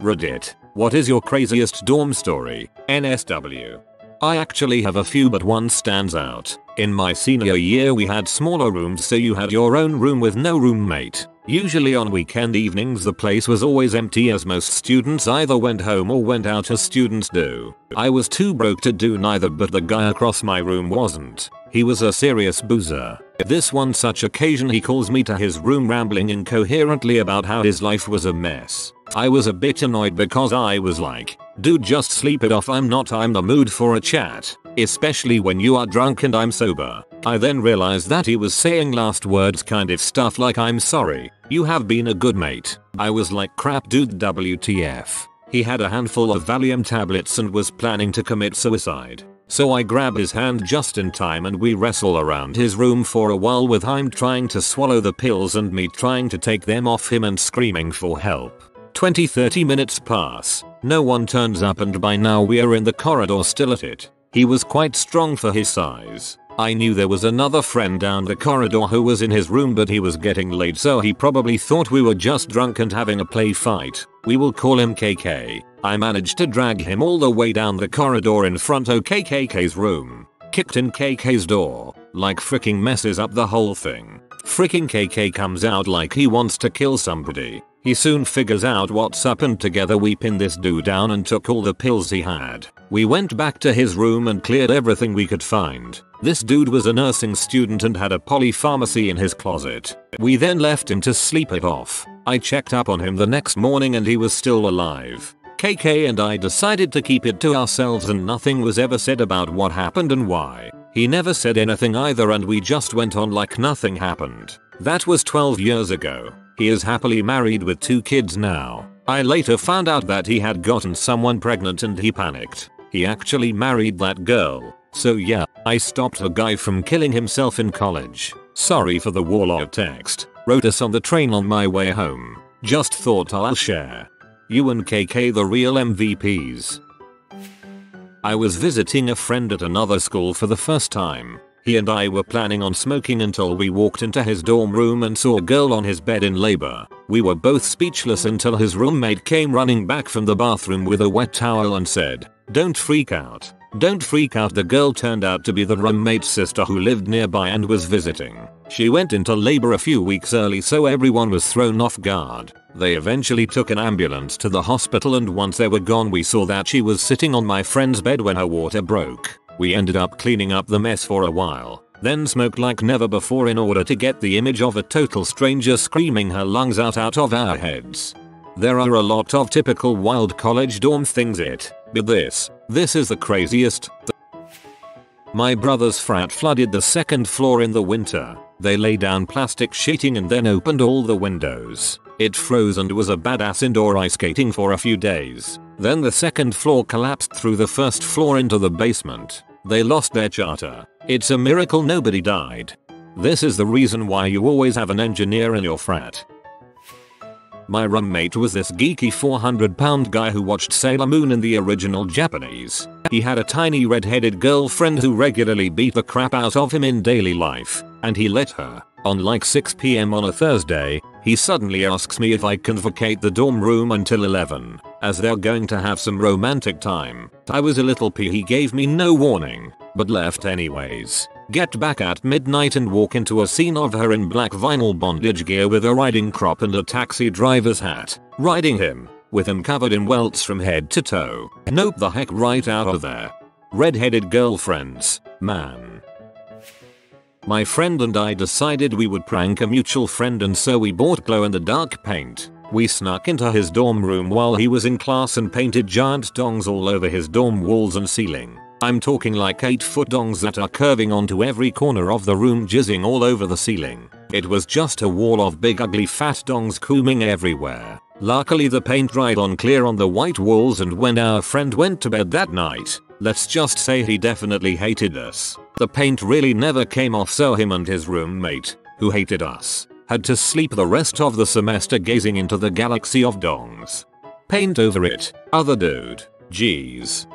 Reddit. What is your craziest dorm story? NSW. I actually have a few, but one stands out. In my senior year we had smaller rooms, so you had your own room with no roommate. Usually on weekend evenings the place was always empty, as most students either went home or went out, as students do. I was too broke to do neither, but the guy across my room wasn't. He was a serious boozer. This one such occasion he calls me to his room rambling incoherently about how his life was a mess. I was a bit annoyed because I was like, dude, just sleep it off, I'm the mood for a chat. Especially when you are drunk and I'm sober. I then realized that he was saying last words kind of stuff like, I'm sorry, you have been a good mate. I was like, crap dude, WTF. He had a handful of Valium tablets and was planning to commit suicide. So I grab his hand just in time and we wrestle around his room for a while, with him trying to swallow the pills and me trying to take them off him and screaming for help. 20-30 minutes pass. No one turns up, and by now we are in the corridor still at it. He was quite strong for his size. I knew there was another friend down the corridor who was in his room, but he was getting late, so he probably thought we were just drunk and having a play fight. We will call him KK. I managed to drag him all the way down the corridor in front of KK's room. Kicked in KK's door. Like freaking messes up the whole thing. Freaking KK comes out like he wants to kill somebody. He soon figures out what's up, and together we pinned this dude down and took all the pills he had. We went back to his room and cleared everything we could find. This dude was a nursing student and had a polypharmacy in his closet. We then left him to sleep it off. I checked up on him the next morning and he was still alive. KK and I decided to keep it to ourselves, and nothing was ever said about what happened and why. He never said anything either, and we just went on like nothing happened. That was 12 years ago. He is happily married with 2 kids now. I later found out that he had gotten someone pregnant and he panicked. He actually married that girl. So yeah, I stopped a guy from killing himself in college. Sorry for the warlord text. Wrote us on the train on my way home. Just thought I'll share. You and KK the real MVPs. I was visiting a friend at another school for the first time. He and I were planning on smoking until we walked into his dorm room and saw a girl on his bed in labor. We were both speechless until his roommate came running back from the bathroom with a wet towel and said, "Don't freak out. Don't freak out." The girl turned out to be the roommate's sister who lived nearby and was visiting. She went into labor a few weeks early, so everyone was thrown off guard. They eventually took an ambulance to the hospital, and once they were gone we saw that she was sitting on my friend's bed when her water broke. We ended up cleaning up the mess for a while, then smoked like never before in order to get the image of a total stranger screaming her lungs out of our heads. There are a lot of typical wild college dorm things, but this is the craziest. My brother's frat flooded the 2nd floor in the winter. They laid down plastic sheeting and then opened all the windows. It froze and was a badass indoor ice skating for a few days. Then the 2nd floor collapsed through the 1st floor into the basement. They lost their charter. It's a miracle nobody died. This is the reason why you always have an engineer in your frat. My roommate was this geeky 400-pound guy who watched Sailor Moon in the original Japanese. He had a tiny red-headed girlfriend who regularly beat the crap out of him in daily life, and he let her. On like 6 PM on a Thursday, he suddenly asks me if I can vacate the dorm room until 11, as they're going to have some romantic time. I was a little pee. He gave me no warning, but left anyways. Get back at midnight and walk into a scene of her in black vinyl bondage gear with a riding crop and a taxi driver's hat, riding him, with him covered in welts from head to toe. Nope, the heck right out of there. Red-headed girlfriends, man. My friend and I decided we would prank a mutual friend, and so we bought glow-in-the-dark paint. We snuck into his dorm room while he was in class and painted giant dongs all over his dorm walls and ceiling. I'm talking like 8-foot dongs that are curving onto every corner of the room, jizzing all over the ceiling. It was just a wall of big ugly fat dongs cooming everywhere. Luckily the paint dried on clear on the white walls, and when our friend went to bed that night, let's just say he definitely hated us. The paint really never came off, so him and his roommate, who hated us, had to sleep the rest of the semester gazing into the galaxy of dongs. Paint over it, other dude. Jeez.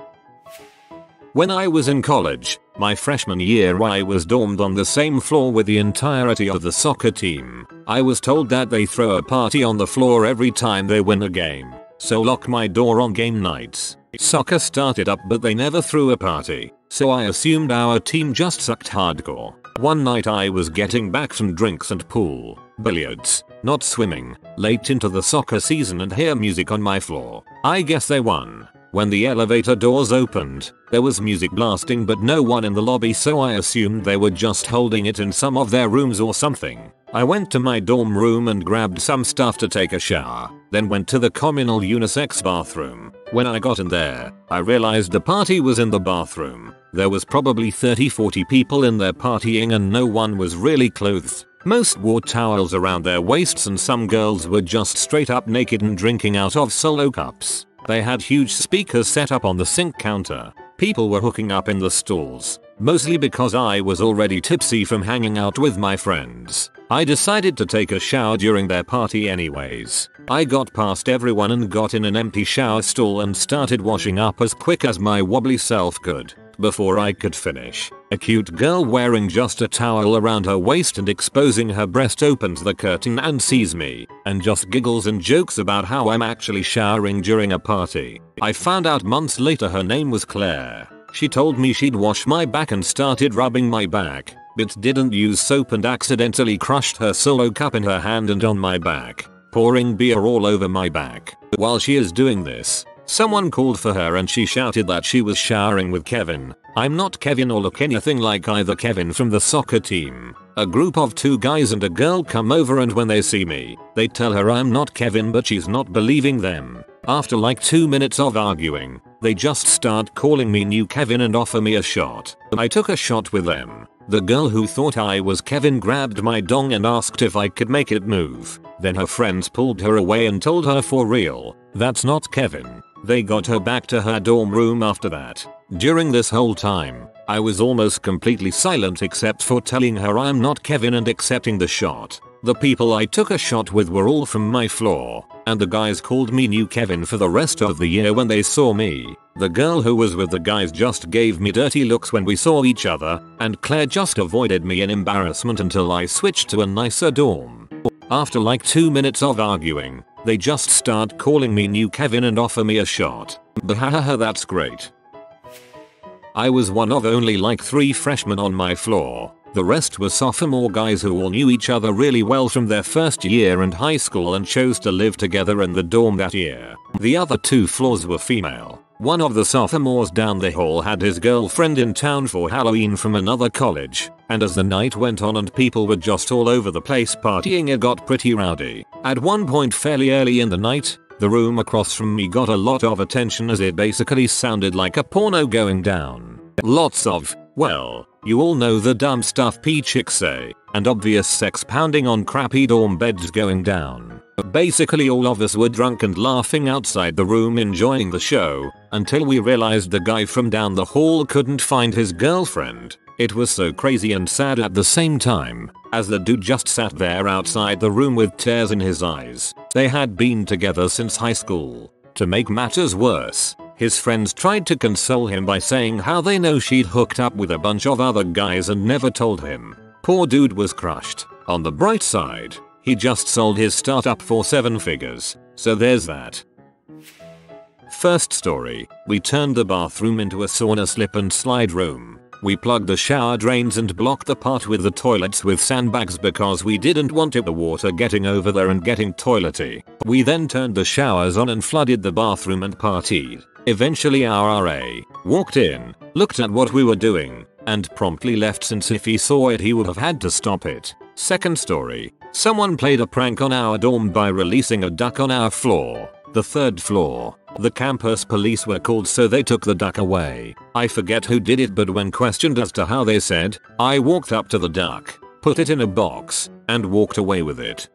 When I was in college, my freshman year, I was dormed on the same floor with the entirety of the soccer team. I was told that they throw a party on the floor every time they win a game. so lock my door on game nights. Soccer started up but they never threw a party, so I assumed our team just sucked hardcore. One night I was getting back from drinks and pool, billiards, not swimming, late into the soccer season and hear music on my floor. I guess they won. When the elevator doors opened, there was music blasting but no one in the lobby, so I assumed they were just holding it in some of their rooms or something. I went to my dorm room and grabbed some stuff to take a shower, then went to the communal unisex bathroom. When I got in there, I realized the party was in the bathroom. There was probably 30-40 people in there partying and no one was really clothed. Most wore towels around their waists and some girls were just straight up naked and drinking out of solo cups. They had huge speakers set up on the sink counter. People were hooking up in the stalls, mostly because I was already tipsy from hanging out with my friends. I decided to take a shower during their party anyways. I got past everyone and got in an empty shower stall and started washing up as quick as my wobbly self could. Before I could finish, a cute girl wearing just a towel around her waist and exposing her breast opens the curtain and sees me, and just giggles and jokes about how I'm actually showering during a party. I found out months later her name was Claire. She told me she'd wash my back and started rubbing my back, but didn't use soap and accidentally crushed her solo cup in her hand and on my back, pouring beer all over my back. While she is doing this, someone called for her and she shouted that she was showering with Kevin. I'm not Kevin or look anything like either Kevin from the soccer team. A group of 2 guys and a girl come over and when they see me, they tell her I'm not Kevin, but she's not believing them. After like 2 minutes of arguing, they just start calling me new Kevin and offer me a shot. I took a shot with them. The girl who thought I was Kevin grabbed my dong and asked if I could make it move. Then her friends pulled her away and told her for real, that's not Kevin. They got her back to her dorm room after that. During this whole time, I was almost completely silent except for telling her I'm not Kevin and accepting the shot. The people I took a shot with were all from my floor, and the guys called me new Kevin for the rest of the year when they saw me. The girl who was with the guys just gave me dirty looks when we saw each other, and Claire just avoided me in embarrassment until I switched to a nicer dorm. After like 2 minutes of arguing, they just start calling me new Kevin and offer me a shot. Bahahaha, that's great. I was one of only like 3 freshmen on my floor. The rest were sophomore guys who all knew each other really well from their first year in high school and chose to live together in the dorm that year. The other 2 floors were female. One of the sophomores down the hall had his girlfriend in town for Halloween from another college, and as the night went on and people were just all over the place partying, it got pretty rowdy. At one point fairly early in the night, the room across from me got a lot of attention as it basically sounded like a porno going down. Lots of, well, you all know the dumb stuff chicks say, and obvious sex pounding on crappy dorm beds going down. Basically all of us were drunk and laughing outside the room enjoying the show, until we realized the guy from down the hall couldn't find his girlfriend. It was so crazy and sad at the same time, as the dude just sat there outside the room with tears in his eyes. They had been together since high school. To make matters worse, his friends tried to console him by saying how they know she'd hooked up with a bunch of other guys and never told him. Poor dude was crushed. On the bright side, he just sold his startup for 7 figures, so there's that. First story, we turned the bathroom into a sauna slip and slide room. We plugged the shower drains and blocked the part with the toilets with sandbags because we didn't want the water getting over there and getting toilety. We then turned the showers on and flooded the bathroom and partied. Eventually our RA walked in, looked at what we were doing, and promptly left since if he saw it he would have had to stop it. Second story, someone played a prank on our dorm by releasing a duck on our floor. The 3rd floor. The campus police were called so they took the duck away. I forget who did it, but when questioned as to how they said, I walked up to the duck, put it in a box, and walked away with it.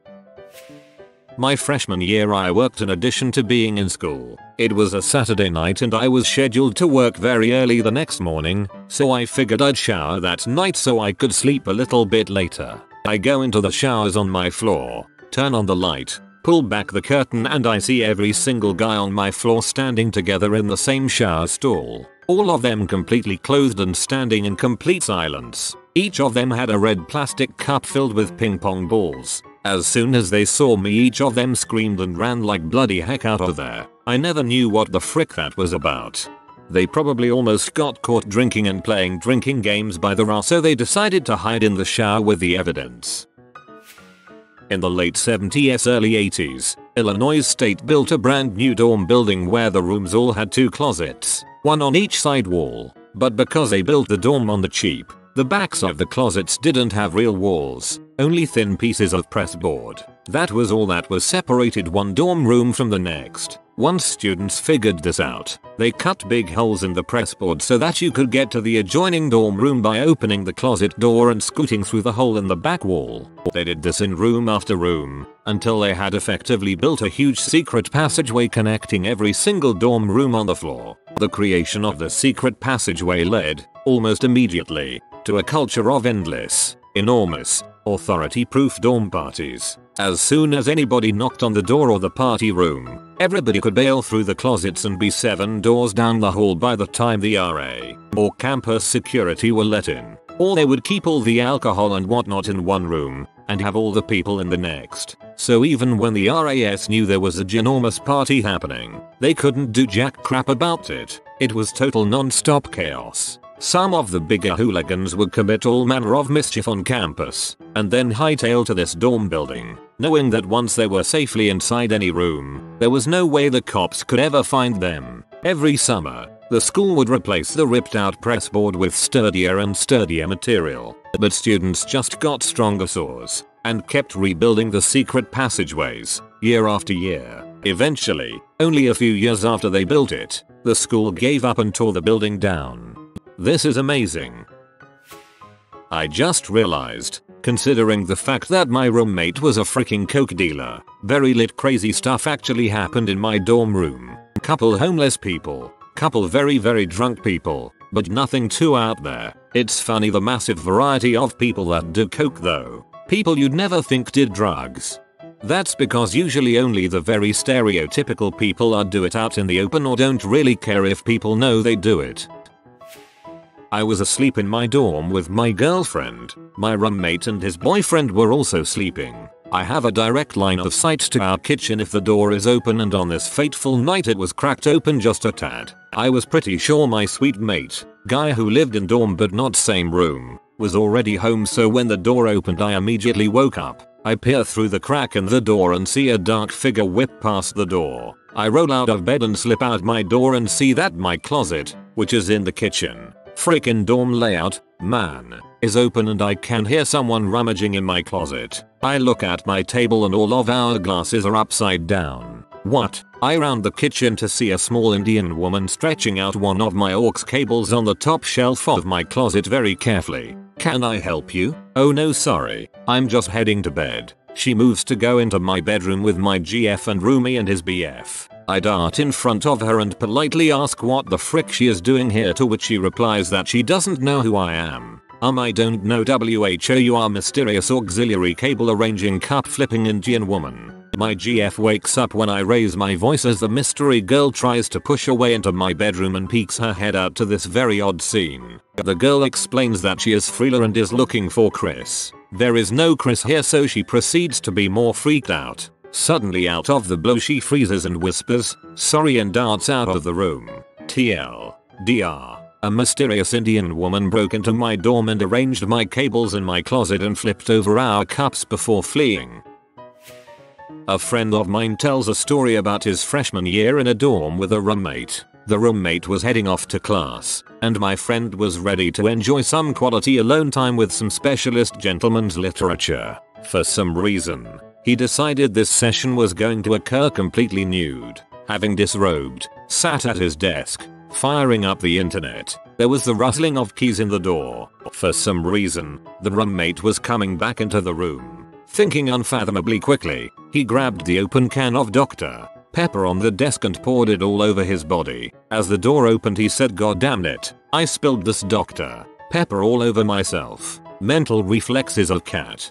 My freshman year I worked in addition to being in school. It was a Saturday night and I was scheduled to work very early the next morning, so I figured I'd shower that night so I could sleep a little bit later. I go into the showers on my floor, turn on the light, pull back the curtain, and I see every single guy on my floor standing together in the same shower stall. All of them completely clothed and standing in complete silence. Each of them had a red plastic cup filled with ping pong balls. As soon as they saw me, each of them screamed and ran like bloody heck out of there. I never knew what the frick that was about. They probably almost got caught drinking and playing drinking games by the RA, so they decided to hide in the shower with the evidence. In the late 70s early 80s, Illinois State built a brand new dorm building where the rooms all had 2 closets, one on each side wall, but because they built the dorm on the cheap, the backs of the closets didn't have real walls, only thin pieces of pressboard. That was all that was separated one dorm room from the next. Once students figured this out, they cut big holes in the pressboard so that you could get to the adjoining dorm room by opening the closet door and scooting through the hole in the back wall. They did this in room after room, until they had effectively built a huge secret passageway connecting every single dorm room on the floor. The creation of the secret passageway led, almost immediately, to a culture of endless, enormous, authority-proof dorm parties. As soon as anybody knocked on the door or the party room, everybody could bail through the closets and be 7 doors down the hall by the time the RA or campus security were let in. Or they would keep all the alcohol and whatnot in one room and have all the people in the next. So even when the RAS knew there was a ginormous party happening, they couldn't do jack crap about it. It was total non-stop chaos. Some of the bigger hooligans would commit all manner of mischief on campus, and then hightail to this dorm building, knowing that once they were safely inside any room, there was no way the cops could ever find them. Every summer, the school would replace the ripped out pressboard with sturdier and sturdier material, but students just got stronger saws, and kept rebuilding the secret passageways, year after year. Eventually, only a few years after they built it, the school gave up and tore the building down. This is amazing. I just realized, considering the fact that my roommate was a freaking coke dealer, very lit crazy stuff actually happened in my dorm room. Couple homeless people, couple very drunk people, but nothing too out there. It's funny the massive variety of people that do coke though. People you'd never think did drugs. That's because usually only the very stereotypical people do it out in the open or don't really care if people know they do it. I was asleep in my dorm with my girlfriend. My roommate and his boyfriend were also sleeping. I have a direct line of sight to our kitchen if the door is open, and on this fateful night it was cracked open just a tad. I was pretty sure my sweet mate, guy who lived in dorm but not same room, was already home, so when the door opened I immediately woke up. I peer through the crack in the door and see a dark figure whip past the door. I roll out of bed and slip out my door and see that my closet, which is in the kitchen, frickin' dorm layout, man, is open and I can hear someone rummaging in my closet. I look at my table and all of our glasses are upside down. What? I round the kitchen to see a small Indian woman stretching out one of my aux cables on the top shelf of my closet very carefully. Can I help you? Oh no, sorry, I'm just heading to bed. She moves to go into my bedroom with my GF and roomie and his BF. I dart in front of her and politely ask what the frick she is doing here, to which she replies that she doesn't know who I am. I don't know WHO, you are mysterious auxiliary cable arranging cup flipping Indian woman. My GF wakes up when I raise my voice as the mystery girl tries to push her way into my bedroom and peeks her head out to this very odd scene. The girl explains that she is Freela and is looking for Chris. There is no Chris here, so she proceeds to be more freaked out. Suddenly out of the blue she freezes and whispers, "Sorry," and darts out of the room. TLDR. A mysterious Indian woman broke into my dorm and arranged my cables in my closet and flipped over our cups before fleeing. A friend of mine tells a story about his freshman year in a dorm with a roommate. The roommate was heading off to class, and my friend was ready to enjoy some quality alone time with some specialist gentleman's literature. For some reason, he decided this session was going to occur completely nude. Having disrobed, sat at his desk, firing up the internet. There was the rustling of keys in the door. For some reason, the roommate was coming back into the room. Thinking unfathomably quickly, he grabbed the open can of Dr. Pepper on the desk and poured it all over his body. As the door opened he said, "God damn it, I spilled this Dr. Pepper all over myself." Mental reflexes of cat.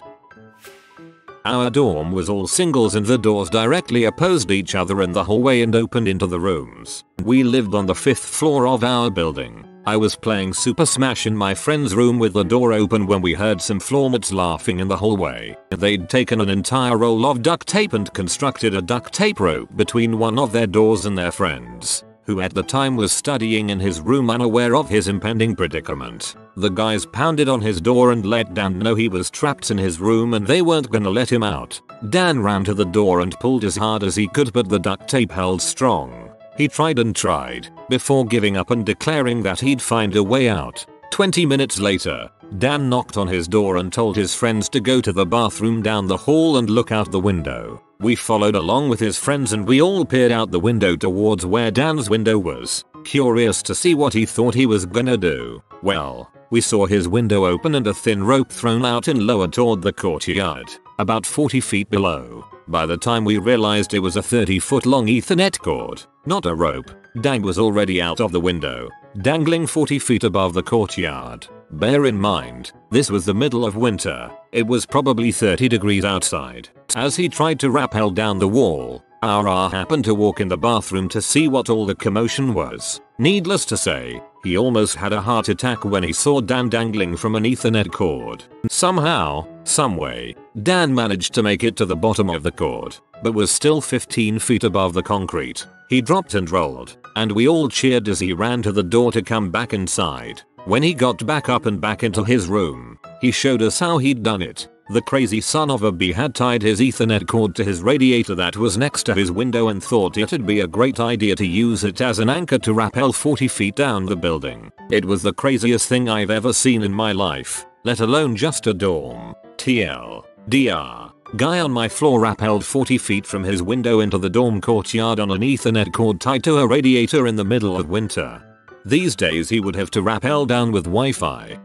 Our dorm was all singles and the doors directly opposed each other in the hallway and opened into the rooms. We lived on the 5th floor of our building. I was playing Super Smash in my friend's room with the door open when we heard some floormates laughing in the hallway. They'd taken an entire roll of duct tape and constructed a duct tape rope between one of their doors and their friends, who at the time was studying in his room unaware of his impending predicament. The guys pounded on his door and let Dan know he was trapped in his room and they weren't gonna let him out. Dan ran to the door and pulled as hard as he could, but the duct tape held strong. He tried and tried, before giving up and declaring that he'd find a way out. 20 minutes later, Dan knocked on his door and told his friends to go to the bathroom down the hall and look out the window. We followed along with his friends and we all peered out the window towards where Dan's window was, curious to see what he thought he was gonna do. Well, we saw his window open and a thin rope thrown out and lowered toward the courtyard, about 40 feet below. By the time we realized it was a 30-foot long Ethernet cord, not a rope, Dan was already out of the window, dangling 40 feet above the courtyard. Bear in mind, this was the middle of winter. It was probably 30 degrees outside. As he tried to rappel down the wall, our happened to walk in the bathroom to see what all the commotion was. Needless to say, he almost had a heart attack when he saw Dan dangling from an Ethernet cord. Somehow, someway, Dan managed to make it to the bottom of the cord, but was still 15 feet above the concrete. He dropped and rolled, and we all cheered as he ran to the door to come back inside. When he got back up and back into his room, he showed us how he'd done it. The crazy son of a bee had tied his Ethernet cord to his radiator that was next to his window and thought it'd be a great idea to use it as an anchor to rappel 40 feet down the building. It was the craziest thing I've ever seen in my life, let alone just a dorm. TLDR. Guy on my floor rappelled 40 feet from his window into the dorm courtyard on an Ethernet cord tied to a radiator in the middle of winter. These days he would have to rappel down with Wi-Fi.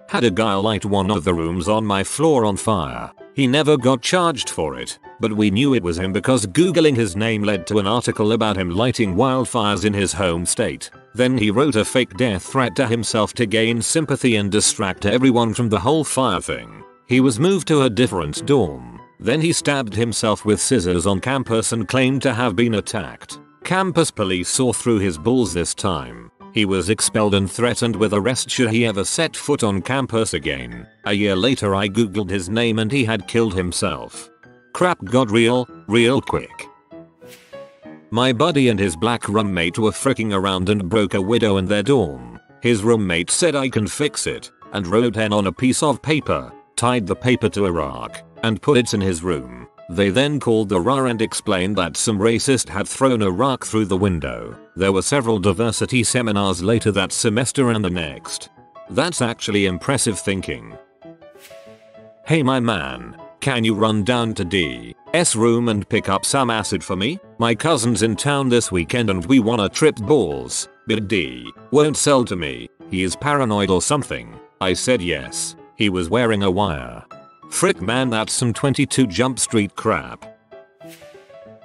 Had a guy light one of the rooms on my floor on fire. He never got charged for it, but we knew it was him because googling his name led to an article about him lighting wildfires in his home state. Then he wrote a fake death threat to himself to gain sympathy and distract everyone from the whole fire thing. He was moved to a different dorm. Then he stabbed himself with scissors on campus and claimed to have been attacked. Campus police saw through his balls this time. He was expelled and threatened with arrest should he ever set foot on campus again. A year later I googled his name and he had killed himself. Crap got real quick. My buddy and his black roommate were fricking around and broke a window in their dorm. His roommate said I can fix it, and wrote N on a piece of paper, tied the paper to a rock, and put it in his room. They then called the RA and explained that some racist had thrown a rock through the window. There were several diversity seminars later that semester and the next. That's actually impressive thinking. Hey my man, can you run down to D's room and pick up some acid for me? My cousin's in town this weekend and we wanna trip balls, but D won't sell to me. He is paranoid or something. I said yes. He was wearing a wire. Frick man, that's some 22 Jump Street crap.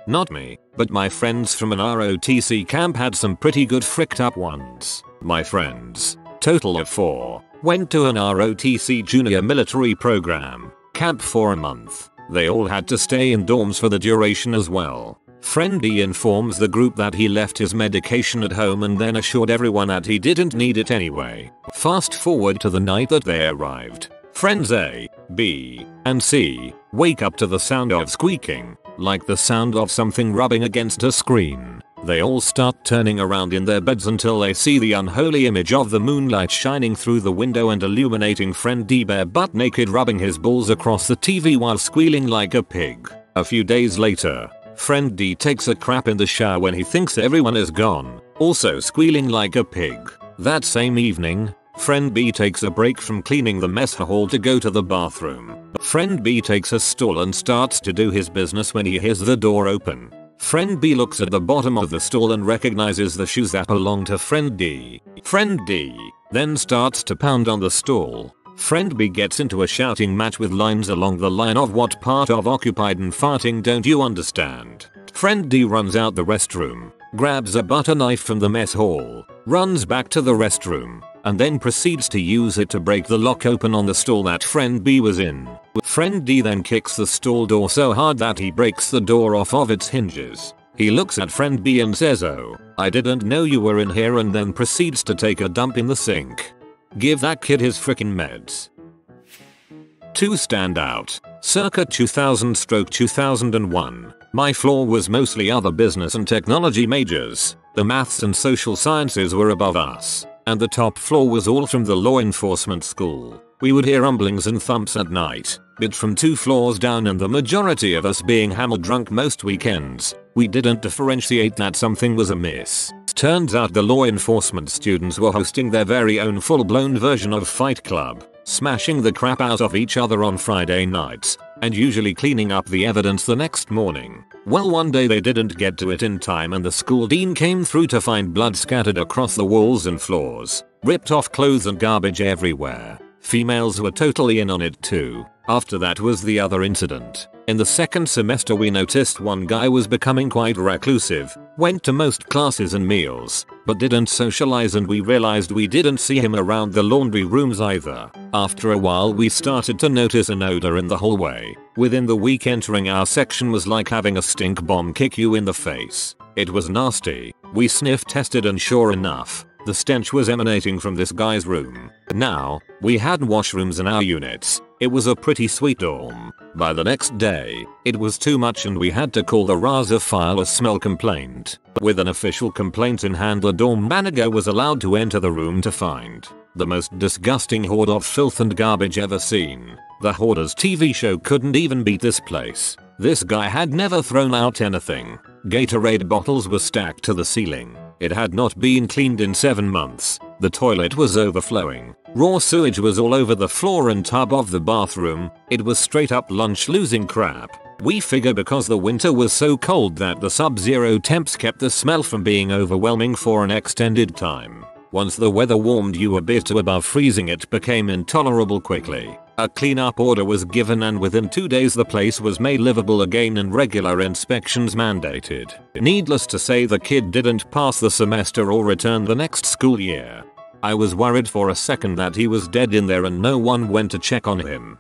Not me, but my friends from an ROTC camp had some pretty good fricked up ones. My friends, total of 4, went to an ROTC junior military program camp for a month. They all had to stay in dorms for the duration as well. Friend D informs the group that he left his medication at home and then assured everyone that he didn't need it anyway. Fast forward to the night that they arrived. Friends A, B, and C wake up to the sound of squeaking, like the sound of something rubbing against a screen. They all start turning around in their beds until they see the unholy image of the moonlight shining through the window and illuminating friend D bare butt naked rubbing his balls across the TV while squealing like a pig. A few days later, friend D takes a crap in the shower when he thinks everyone is gone, also squealing like a pig. That same evening, friend B takes a break from cleaning the mess hall to go to the bathroom. Friend B takes a stall and starts to do his business when he hears the door open. Friend B looks at the bottom of the stall and recognizes the shoes that belong to friend D. Friend D then starts to pound on the stall. Friend B gets into a shouting match with lines along the line of "What part of occupied and farting don't you understand?" Friend D runs out the restroom, grabs a butter knife from the mess hall, runs back to the restroom, and then proceeds to use it to break the lock open on the stall that friend B was in. Friend D then kicks the stall door so hard that he breaks the door off of its hinges. He looks at friend B and says, "Oh, I didn't know you were in here, and then proceeds to take a dump in the sink. Give that kid his frickin' meds. 2 stand out. Circa 2000-2001. My floor was mostly other business and technology majors. The maths and social sciences were above us, and the top floor was all from the law enforcement school. We would hear rumblings and thumps at night, but from 2 floors down, and the majority of us being hammered drunk most weekends, we didn't differentiate that something was amiss. Turns out the law enforcement students were hosting their very own full-blown version of Fight Club, smashing the crap out of each other on Friday nights, and usually cleaning up the evidence the next morning. Well, one day they didn't get to it in time, and the school dean came through to find blood scattered across the walls and floors, ripped off clothes and garbage everywhere. Females were totally in on it too. After that was the other incident. In the second semester we noticed one guy was becoming quite reclusive, went to most classes and meals, but didn't socialize, and we realized we didn't see him around the laundry rooms either. After a while we started to notice an odor in the hallway. Within the week, entering our section was like having a stink bomb kick you in the face. It was nasty. We sniff tested, and sure enough, the stench was emanating from this guy's room. Now, we had washrooms in our units. It was a pretty sweet dorm. By the next day, it was too much, and we had to call the RA to file a smell complaint. With an official complaint in hand, the dorm manager was allowed to enter the room to find the most disgusting hoard of filth and garbage ever seen. The Hoarders TV show couldn't even beat this place. This guy had never thrown out anything. Gatorade bottles were stacked to the ceiling. It had not been cleaned in 7 months. The toilet was overflowing. Raw sewage was all over the floor and tub of the bathroom. It was straight up lunch losing crap. We figure because the winter was so cold that the sub-zero temps kept the smell from being overwhelming for an extended time. Once the weather warmed you a bit to above freezing, it became intolerable quickly. A cleanup order was given, and within 2 days the place was made livable again and regular inspections mandated. Needless to say, the kid didn't pass the semester or return the next school year. I was worried for a second that he was dead in there, and no one went to check on him.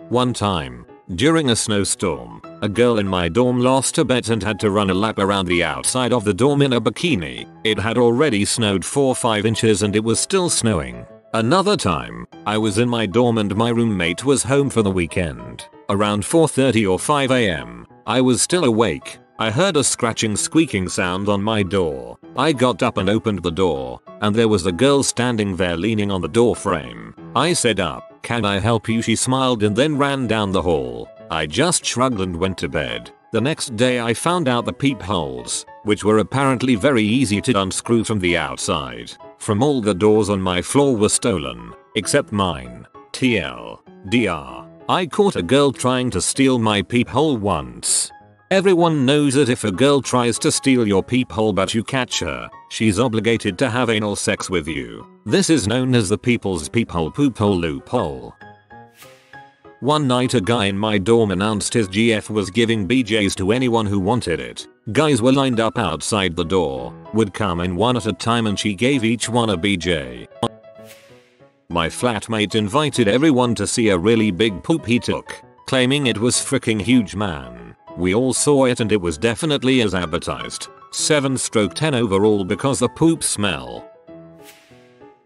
One time, during a snowstorm, a girl in my dorm lost her bet and had to run a lap around the outside of the dorm in a bikini. It had already snowed 4-5 inches and it was still snowing. Another time, I was in my dorm and my roommate was home for the weekend. Around 4:30 or 5 am, I was still awake. I heard a scratching, squeaking sound on my door. I got up and opened the door, and there was a girl standing there leaning on the door frame. I said, "Up, can I help you?" She smiled and then ran down the hall. I just shrugged and went to bed. The next day I found out the peepholes, which were apparently very easy to unscrew from the outside, from all the doors on my floor were stolen, except mine. TLDR. I caught a girl trying to steal my peephole once. Everyone knows that if a girl tries to steal your peephole but you catch her, she's obligated to have anal sex with you. This is known as the people's peephole poophole loophole. One night a guy in my dorm announced his GF was giving BJs to anyone who wanted it. Guys were lined up outside the door, would come in one at a time, and she gave each one a BJ. My flatmate invited everyone to see a really big poop he took, claiming it was freaking huge, man. We all saw it and it was definitely as advertised. 7/10 overall because the poop smell.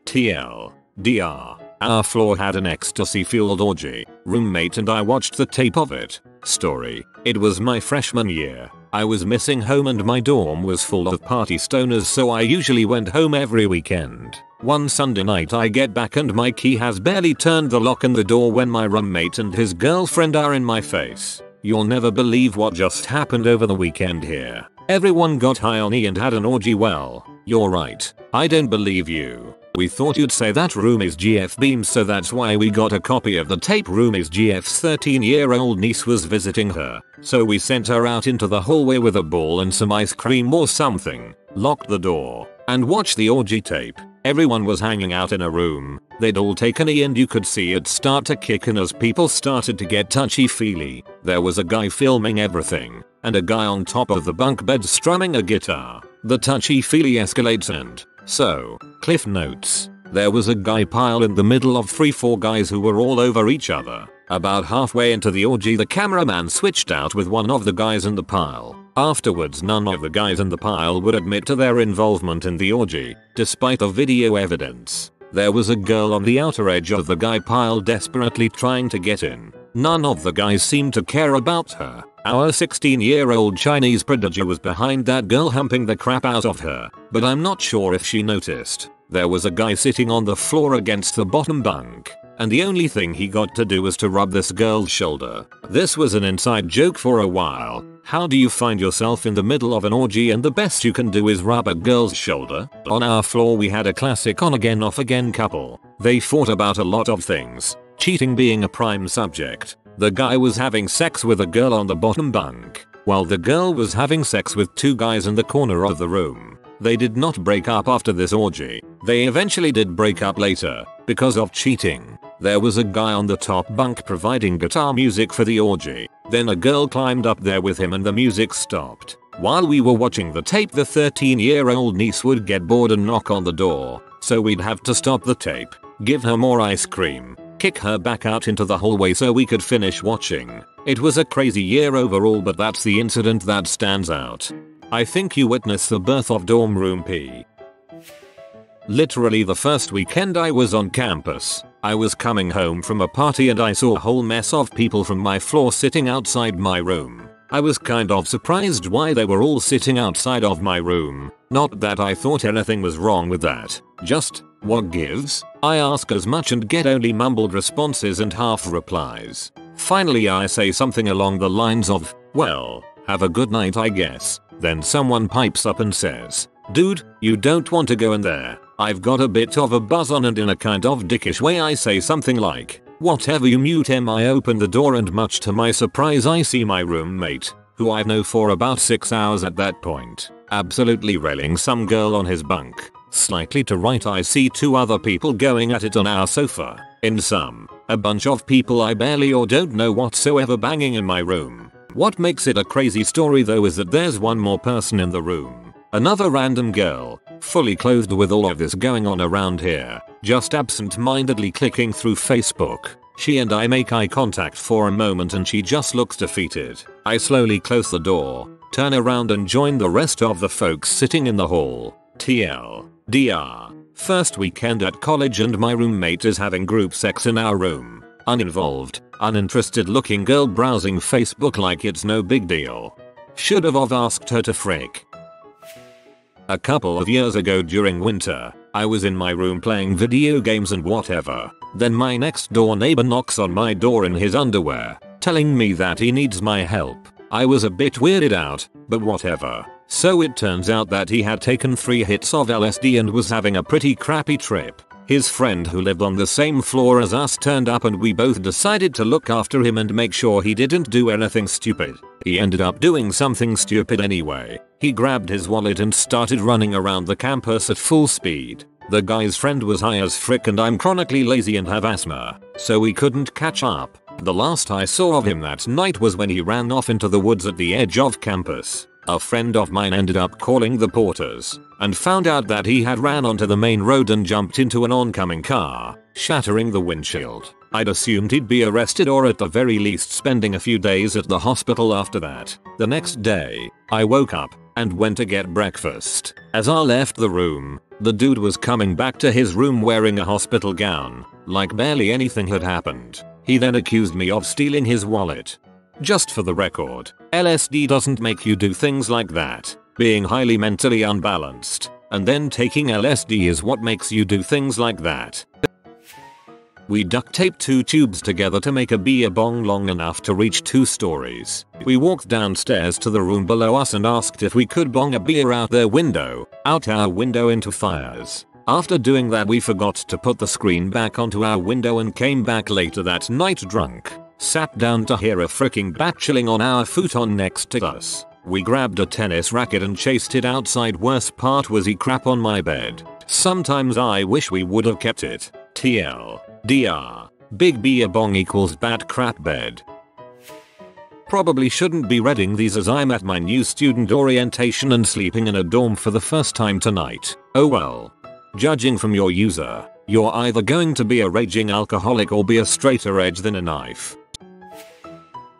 TLDR. Our floor had an ecstasy-fueled orgy. Roommate and I watched the tape of it. Story. It was my freshman year. I was missing home and my dorm was full of party stoners, so I usually went home every weekend. One Sunday night I get back and my key has barely turned the lock in the door when my roommate and his girlfriend are in my face. You'll never believe what just happened over the weekend here. Everyone got high on E and had an orgy. Well, you're right. I don't believe you. We thought you'd say that Rumi's GF beams, so that's why we got a copy of the tape. Rumi's GF's 13-year-old niece was visiting her, so we sent her out into the hallway with a ball and some ice cream or something, locked the door, and watched the orgy tape. Everyone was hanging out in a room. They'd all taken E and you could see it start to kick in as people started to get touchy-feely. There was a guy filming everything, and a guy on top of the bunk bed strumming a guitar. The touchy-feely escalates and so, cliff notes. There was a guy pile in the middle of 3-4 guys who were all over each other. About halfway into the orgy the cameraman switched out with one of the guys in the pile. Afterwards none of the guys in the pile would admit to their involvement in the orgy, despite the video evidence. There was a girl on the outer edge of the guy pile desperately trying to get in. None of the guys seemed to care about her. Our 16-year-old Chinese prodigy was behind that girl humping the crap out of her, but I'm not sure if she noticed. There was a guy sitting on the floor against the bottom bunk, and the only thing he got to do was to rub this girl's shoulder. This was an inside joke for a while. How do you find yourself in the middle of an orgy and the best you can do is rub a girl's shoulder? On our floor we had a classic on again off again couple. They fought about a lot of things, cheating being a prime subject. The guy was having sex with a girl on the bottom bunk, while the girl was having sex with two guys in the corner of the room. They did not break up after this orgy. They eventually did break up later, because of cheating. There was a guy on the top bunk providing guitar music for the orgy. Then a girl climbed up there with him and the music stopped. While we were watching the tape the 13-year-old niece would get bored and knock on the door, so we'd have to stop the tape, give her more ice cream, kick her back out into the hallway so we could finish watching. It was a crazy year overall, but that's the incident that stands out. I think you witnessed the birth of Dorm Room P. Literally the first weekend I was on campus, I was coming home from a party and I saw a whole mess of people from my floor sitting outside my room. I was kind of surprised why they were all sitting outside of my room. Not that I thought anything was wrong with that. Just, what gives? I ask as much and get only mumbled responses and half replies. Finally I say something along the lines of, well, have a good night I guess. Then someone pipes up and says, dude, you don't want to go in there. I've got a bit of a buzz on and in a kind of dickish way I say something like, whatever you mute him. I open the door and much to my surprise I see my roommate, who I've known for about 6 hours at that point, absolutely railing some girl on his bunk. Slightly to right I see two other people going at it on our sofa. In sum, a bunch of people I barely or don't know whatsoever banging in my room. What makes it a crazy story though is that there's one more person in the room. Another random girl, fully clothed with all of this going on around here, just absent-mindedly clicking through Facebook. She and I make eye contact for a moment and she just looks defeated. I slowly close the door, turn around and join the rest of the folks sitting in the hall. TLDR. First weekend at college and my roommate is having group sex in our room. Uninvolved, uninterested looking girl browsing Facebook like it's no big deal. Should have asked her to frick. A couple of years ago during winter, I was in my room playing video games and whatever. Then my next door neighbor knocks on my door in his underwear, telling me that he needs my help. I was a bit weirded out, but whatever. So it turns out that he had taken 3 hits of LSD and was having a pretty crappy trip. His friend who lived on the same floor as us turned up and we both decided to look after him and make sure he didn't do anything stupid. He ended up doing something stupid anyway. He grabbed his wallet and started running around the campus at full speed. The guy's friend was high as frick and I'm chronically lazy and have asthma, so we couldn't catch up. The last I saw of him that night was when he ran off into the woods at the edge of campus. A friend of mine ended up calling the porters and found out that he had ran onto the main road and jumped into an oncoming car, shattering the windshield. I'd assumed he'd be arrested or at the very least spending a few days at the hospital after that. The next day, I woke up and went to get breakfast. As I left the room, the dude was coming back to his room wearing a hospital gown, like barely anything had happened. He then accused me of stealing his wallet. Just for the record, LSD doesn't make you do things like that. Being highly mentally unbalanced and then taking LSD is what makes you do things like that. We duct taped 2 tubes together to make a beer bong long enough to reach 2 stories. We walked downstairs to the room below us and asked if we could bong a beer out our window into fires. After doing that we forgot to put the screen back onto our window and came back later that night drunk. Sat down to hear a freaking bat chilling on our futon next to us. We grabbed a tennis racket and chased it outside. Worst part was he crap on my bed. Sometimes I wish we would have kept it. TLDR. Big beer bong equals bat crap bed. Probably shouldn't be reading these as I'm at my new student orientation and sleeping in a dorm for the first time tonight. Oh well. Judging from your user, you're either going to be a raging alcoholic or be a straighter edge than a knife.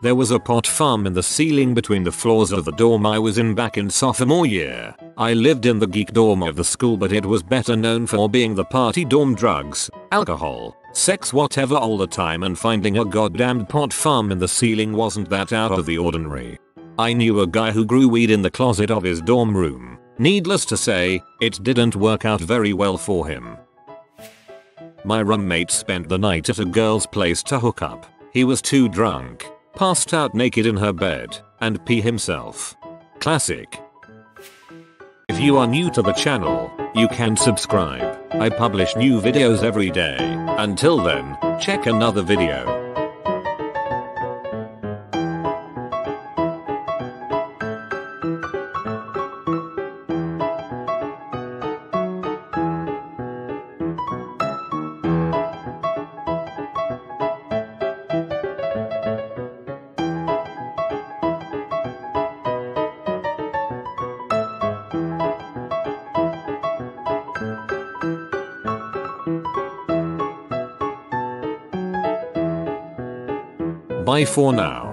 There was a pot farm in the ceiling between the floors of the dorm I was in back in sophomore year. I lived in the geek dorm of the school, but it was better known for being the party dorm. Drugs, alcohol, sex, whatever all the time, and finding a goddamned pot farm in the ceiling wasn't that out of the ordinary. I knew a guy who grew weed in the closet of his dorm room. Needless to say, it didn't work out very well for him. My roommate spent the night at a girl's place to hook up. He was too drunk, passed out naked in her bed, and pee himself. Classic. If you are new to the channel, you can subscribe. I publish new videos every day. Until then, check another video. Bye for now.